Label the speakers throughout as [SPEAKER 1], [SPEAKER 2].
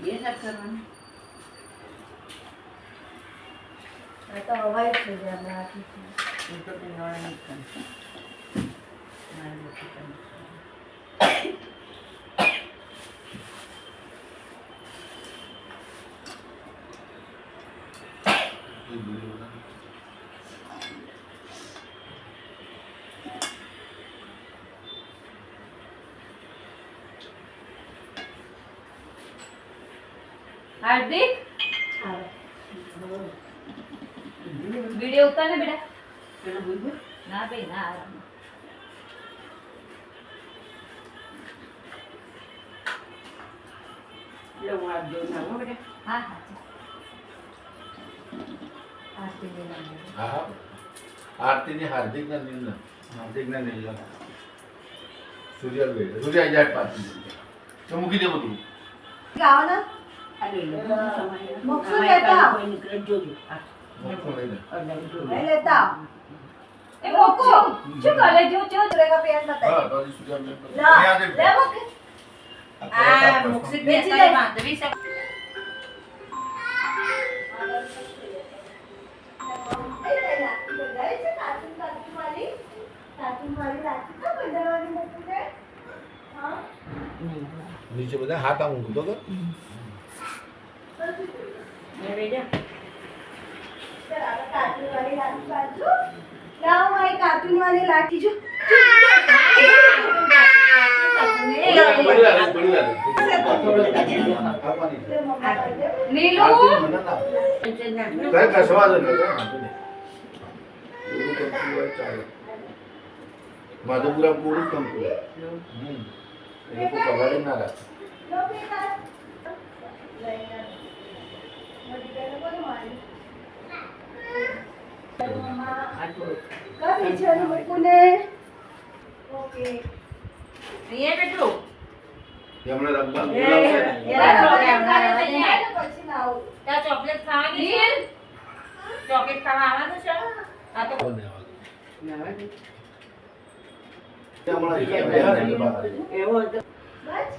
[SPEAKER 1] ये सब करवाना
[SPEAKER 2] तो अवॉइड कर दिया मैं आती थी
[SPEAKER 1] ये तो पिनवाड़ा नहीं करना हमारे लोग करना हार्दिक वीडियो उतारना बेटा चलो बोल ना भाई ना लो हाथ दो ना वो बेटा हाँ हाँ आरती देना
[SPEAKER 3] हाँ आरती ने हार्दिक ना नील सूर्य सूर्य जाट पाती तो मुखी दे बोलू
[SPEAKER 2] गाओ ना
[SPEAKER 1] अरे लो
[SPEAKER 2] मुक्सु लेता
[SPEAKER 1] कोई निकल जो
[SPEAKER 2] मैं लेता
[SPEAKER 1] ए मोको શું કરે જો
[SPEAKER 2] का पेड़ बताइए
[SPEAKER 3] हां तो सूर्य में
[SPEAKER 2] ना ले मुख
[SPEAKER 1] આ મુક્ષિત બેચી લે બાંધવી છે
[SPEAKER 3] नीचे बता हाथ आऊं तो कर
[SPEAKER 1] મે બેજા
[SPEAKER 2] लाओ भाई कार्टून वाली लाठी जो
[SPEAKER 1] नीलू
[SPEAKER 3] काय कसवा दे माझं पुरा पूर्ण कंप्लीट ये को पगार ना रहा
[SPEAKER 2] ओके
[SPEAKER 1] ये बेटू
[SPEAKER 3] ये हमने रब्बा
[SPEAKER 1] त्या ચોકલેટ ખાવાની છે ચોકલેટ ખાવા આવવાનું છે આ તો એવો હતો
[SPEAKER 2] बस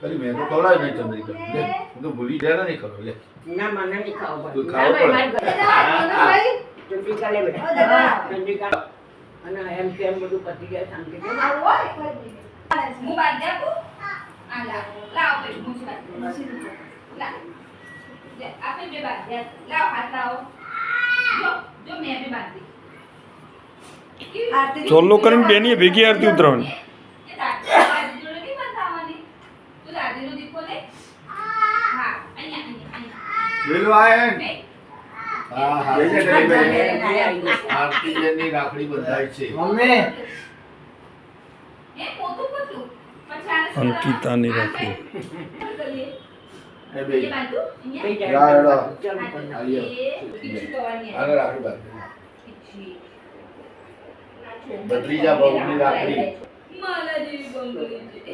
[SPEAKER 3] अरे मैं तो कौला नहीं चंद्रिका ले तो भूली जाना नहीं करो ले
[SPEAKER 1] ના મને નહીં ખાવું
[SPEAKER 3] તું
[SPEAKER 1] પડે
[SPEAKER 3] ખાવું
[SPEAKER 1] ના,
[SPEAKER 3] પડે.
[SPEAKER 1] મારી ઘરે.
[SPEAKER 2] भाई
[SPEAKER 1] ચંદ્રિકા લે બેટા ચંદ્રિકા અને એમ કેમ બધું પતી ગયા શાંતિ
[SPEAKER 2] હું બાંધી આપું આ લાવ પછી હું લા લે આપણે બે બાંધી લાવ હાથ લાવો જો મેં બે બાંધી
[SPEAKER 4] ચોલ્લો કરીને બેની ભેગી આરતી ઉતરવાની
[SPEAKER 2] દાદી જોડે નહીં બંધાવવાની તું દાદીનો દીકો લે હા અહીંયા
[SPEAKER 3] ले लो आए
[SPEAKER 2] બે
[SPEAKER 3] हां हां ले जा आरती जनी राखड़ी बंधाई छे
[SPEAKER 1] મમ્મી
[SPEAKER 2] એ મોટું પતલું પછી આને
[SPEAKER 4] અંકિતાની રાખડી
[SPEAKER 3] ए बे
[SPEAKER 2] એ બાંધું અહીંયા
[SPEAKER 1] કઈ
[SPEAKER 3] યા,
[SPEAKER 1] જાય
[SPEAKER 3] યા.
[SPEAKER 1] ચાલ
[SPEAKER 3] आइए
[SPEAKER 2] પીછી કરવાની
[SPEAKER 3] आने राखड़ी बांध
[SPEAKER 2] પીછી
[SPEAKER 3] भत्रीजा बहू की राखड़ी
[SPEAKER 2] માલા જેવી બંગડી છે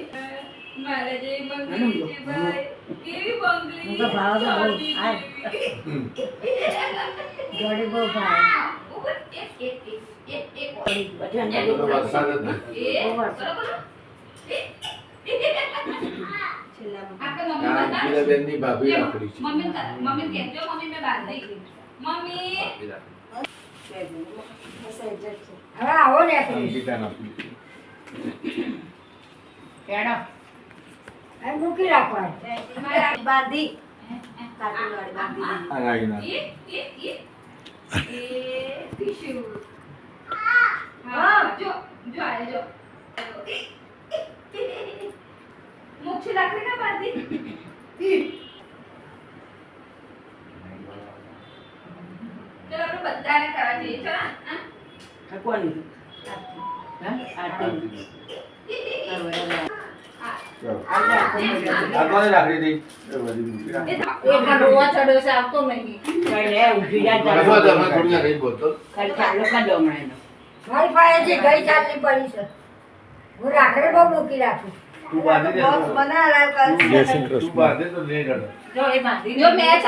[SPEAKER 2] માલા જેવી બંગડી છે ભાઈ કેવી બંગડી
[SPEAKER 1] હું તો ભાવ તો બહુ આ જોડે બહુ ભાવ
[SPEAKER 2] ઉપર એક
[SPEAKER 1] બધાને
[SPEAKER 3] तो वरसाद જ નથી.
[SPEAKER 2] આપણે મમ્મી
[SPEAKER 3] આ
[SPEAKER 2] બતાવીશું.
[SPEAKER 3] અંકિતા બેનની ભાભી રાખડી છે
[SPEAKER 2] મમ્મી મમ્મી કહેજો મમ્મી મેં બાંધી મમ્મી
[SPEAKER 3] ભાભી રાખડી.
[SPEAKER 1] હવે આવો ને
[SPEAKER 3] અંકિતા નાખી
[SPEAKER 1] કેડો આ મૂકી રાખવાનું
[SPEAKER 2] બાંધી કાર્ટૂન વાળી બાંધી
[SPEAKER 3] આ રાઈ ના
[SPEAKER 2] એ ટીશ્યુ હા જો જો આ જો મુક્ષી રાખડી ના બાંધી ચલો આપણે બધાને ખાવા જઈએ ચલો હા
[SPEAKER 1] કોની હા આરતી
[SPEAKER 3] આ કોને રાખડી દઈ એ બધી મૂકી રાખ.
[SPEAKER 1] એક રોવા ચડ્યો છે આવતો નહીં કઈ લે ઉઠી જા
[SPEAKER 3] બસ બસ, અમે થોડી વાર રહી બોલતો
[SPEAKER 1] ખાલી ચાલુ કરી દો હમણાં એનો
[SPEAKER 2] મારી પાસે જે ગઈ ચાલની પડી છે
[SPEAKER 5] હું રાખડે બહુ મૂકી રાખું.
[SPEAKER 3] તું બાંધી દે
[SPEAKER 5] બોક્સ બનાવડાવ કર.
[SPEAKER 4] જય શ્રી
[SPEAKER 3] તું
[SPEAKER 4] કૃષ્ણ.
[SPEAKER 3] બાંધે તો નહીં ગળે.
[SPEAKER 1] જો એ બાંધી
[SPEAKER 2] જો મેચ